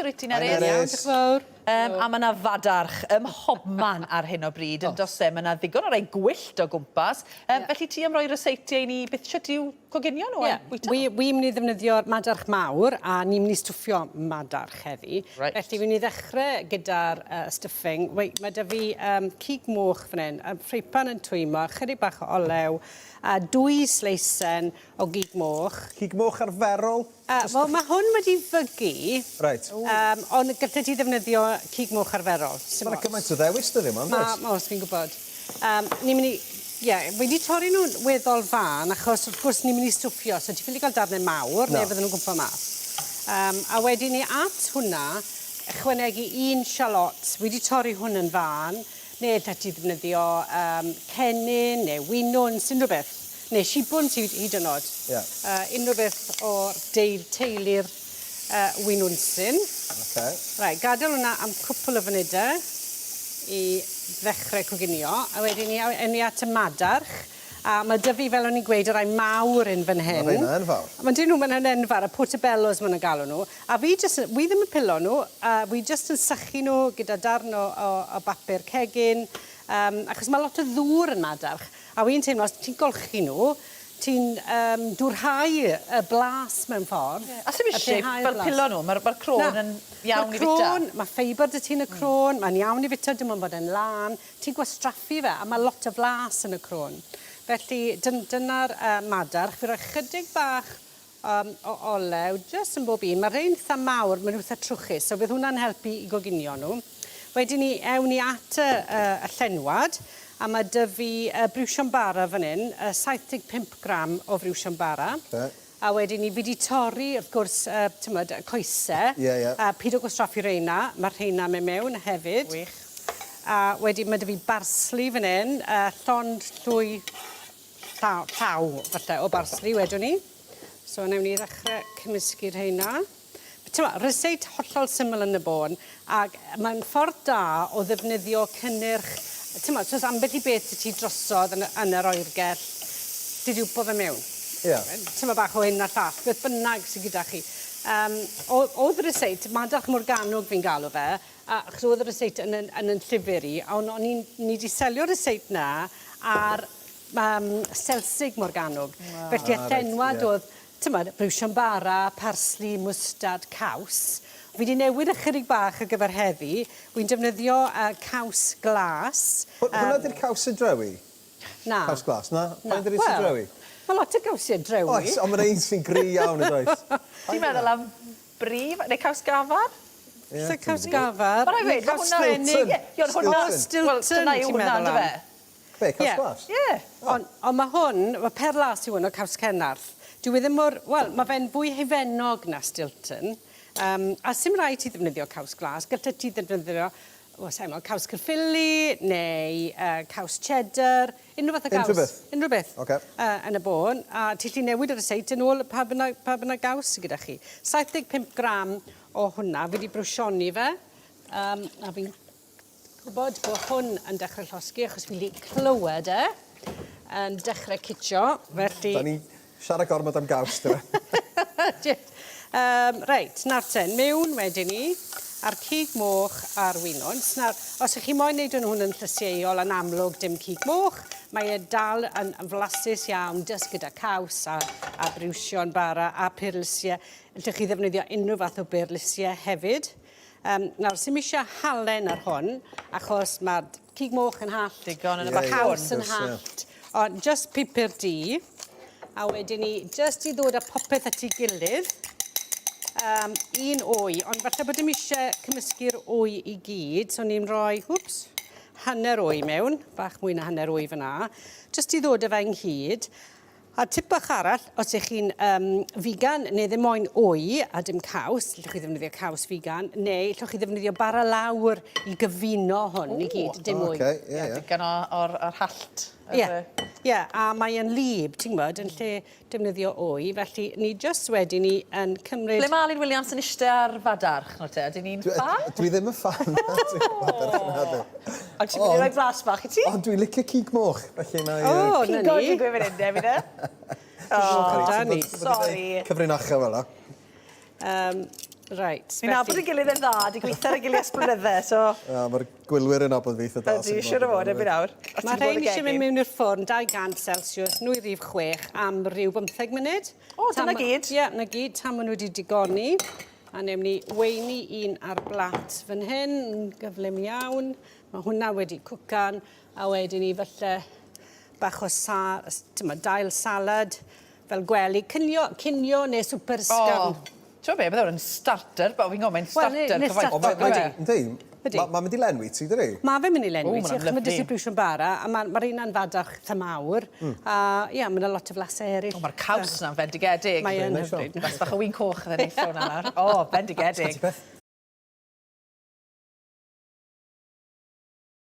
siwr i ti'n Hi, Eryll. Nerys. Diolch yn fawr. A mae yna fadarch mhobman ar hyn o bryd, yn dos mae yna ddigon o rai gwyllt o gwmpas. Felly ti am roi reseitiau i ni beth eisiau ti'w coginio nhw? Wi'n mynd i ddefnyddio'r madarch mawr a ni'n mynd i stwffio madarch heddi. Right. Felly fi'n mynd i ddechrau gyda'r stuffing. Mae da fi cig moch fan hyn, ffreipan yn twymo, chydig bach o olew, a 2 sleisen o gig moch. Cig moch arferol? Wel, mae hwn wedi fygu, Reit. ond gallai ti ddefnyddio cig moch arferol. Mae'n cymaint o ddewis dyddi yma, Mae, os fi'n gwybod. Ni'n mynd i... Ie, wedi torri nhw'n weddol fan, achos wrth gwrs ni'n mynd i stwffio, so ti'n ffili gael darnau mawr, neu fydden nhw'n gwmpa mas. A wedyn ni at hwnna, ychwanegu 1 shallot, wedi torri hwn yn fan, neu lle ti ddefnyddio cennin, neu winwns, unrhyw beth. Neu sibwn sydd hyd yn oed. Unrhyw beth o'r teulu'r winwnsyn. Rai, gadael hwnna am cwpl o funudau i ddechrau coginio, a wedyn ni at y madarch, a mae dy fi fel o'n i'n gweud o rai mawr yn fan hyn. Mae hynna enfawr. Mae'n dyn nhw mae'n enfawr, a portobellos maen nhw'n galw nhw. A fi ddim yn pilo nhw, fi jyst yn sychu nhw gyda darn o bapur cegin, achos mae lot o ddŵr yn madarch. A fi'n teimlo, os ti'n golchi nhw, ti'n dwrhau y blas mewn ffordd. A sy'n eisiau fel pilo nhw? Mae'r crôn yn iawn i fita? Mae ffeibr dy ti'n y crôn, mae'n iawn i fita, dim ond bod yn lan. Ti'n gwastraffu fe, a mae lot o flas yn y crôn. Felly, dyna'r madarch. Fi roi chydig bach o olew, jyst yn bob un. Mae'r rhain eitha mawr, mae'n eitha trwchus, so bydd hwnna'n helpu i goginio nhw. Wedyn ni ewn ni at y llenwad, a mae dy fi briwsion bara fan hyn, 75 gram o briwsion bara. A wedyn ni fi wedi torri, wrth gwrs, y coesau. Pyd o gwastraffu reina, mae'r rheina mewn hefyd. Wych. A wedyn mae dy fi barsli fan hyn, llond llwy llaw falle o barsli wedwn ni. So newn ni ddechrau cymysgu'r rheina. Ryseit hollol syml yn y bôn, ac mae'n ffordd da o ddefnyddio cynnyrch. So ambell i beth ti drosodd yn yr oergell, ti diwpo fe mewn. Bach o hyn a llall, beth bynnag sydd gyda chi. Oedd y ryseit, madarch morganwg fi'n galw fe, achos oedd y ryseit yn yn llyfr i, ond ni wedi selio'r ryseit na ar selsig morganwg. Felly llenwad oedd, briwsion bara, parsli, mwstad, caws. Fi wedi newid ychydig bach ar gyfer heddi. Wy'n defnyddio caws glas. Hwna di'r caws y drewi? Na. Caws glas, na? Pa'n di'r un drewi? Mae lot o gawsiau drewi. Oes, ond mae'n un sy'n gri iawn yn oes. Ti'n meddwl am brif, neu caws gafar? So caws gafar. Mae'n rhaid, Caws Stilton. Stilton, ti'n meddwl am? Be, caws glas? Ie. Ond mae hwn, mae perlas yw hwn o caws cennarth. Dwi ddim mor, wel, mae fe'n fwy hefennog na Stilton. A sim rai ti ddefnyddio caws glas, gallai ti ddefnyddio caws Caerphilly neu caws cheddar, unrhyw fath o gaws. Unrhyw beth. Yn y bôn. A ti lli newid yr yseit yn ôl pa byna gaws gyda chi. 75 gram o hwnna, fi wedi brwsioni fe. A fi'n gwybod bod hwn yn dechrau llosgi, achos fi wedi clywed yn dechrau citio. Felly... Da ni siarad gormod am gaws, dyma. Reit, nawr ten, mewn wedyn ni, a'r cig moch a'r winwns. Nawr, os ych chi moyn neud hwn yn llysieuol yn amlwg dim cig moch, mae e dal yn flasus iawn, jyst gyda caws a briwsion bara a perlysiau. Ydych chi ddefnyddio unrhyw fath o perlysiau hefyd. Nawr, sy'n eisiau halen ar hwn, achos mae'r cig moch yn hallt. Digon yn y bach caws yn hallt. Ond just pupur di. A wedyn ni, just i ddod â popeth at ei gilydd, un wy, ond falle bod dim eisiau cymysgu'r wy i gyd, so ni'n rhoi, hanner wy mewn, bach mwy na hanner wy fyna, just i ddod â fe ynghyd. A tip bach arall, os ych chi'n vegan neu ddim moyn wy a dim caws, llwch chi ddefnyddio caws vegan, neu llwch chi ddefnyddio bara lawr i gyfuno hwn i gyd, dim wy. Digon o'r hallt. Ie, a mae'n lib, ti'n gwybod, yn lle defnyddio wy, felly ni just wedi ni yn cymryd... Ble mae Alun Williams yn eistedd ar fadarch, no te? Ydyn ni'n fan? Dwi ddim yn fan. Ond ti'n mynd i roi blas bach i ti? Ond dwi'n licio cig moch, felly mae... O, na ni. Pigod i'n gwybod ynddo, fi da? Da ni. Sorry. Cyfrinachau fel o. Right. Ni'n nabod y gilydd yn dda, di gweithio ar y gilydd ers blynydde, so... Mae'r gwylwyr yn abod fi eitha da. Ydy, siwr o fod ebyn awr. Mae rhain eisiau mynd mewn i'r ffwrn 200 Celsius, 9-6 am ryw 15 munud. O, dyna gyd? Ie, na gyd, tan maen nhw wedi digoni. A newn ni weini un ar blat fan hyn, yn gyflym iawn. Mae hwnna wedi cwcan, a wedyn ni falle bach o dail salad, fel gwely, cinio neu super sgan. Ti'n be, bydde hwn yn starter, but fi'n gofyn starter. neu starter. Ynddi, mae'n mynd i lenwi ti, dydi? Mae fe'n mynd i lenwi, O, ma' hwnna'n ti'n mae lyfli. distribution bara, a mae'r un fadach tha mawr. A ia, mae yna lot o flasau eraill. O, mae'r caws na'n fendigedig. Mae yn Neis iawn. hyfryd. Bas bach o wyn coch ydyn ni ffôn nawr. O, bendigedig. Sgati beth?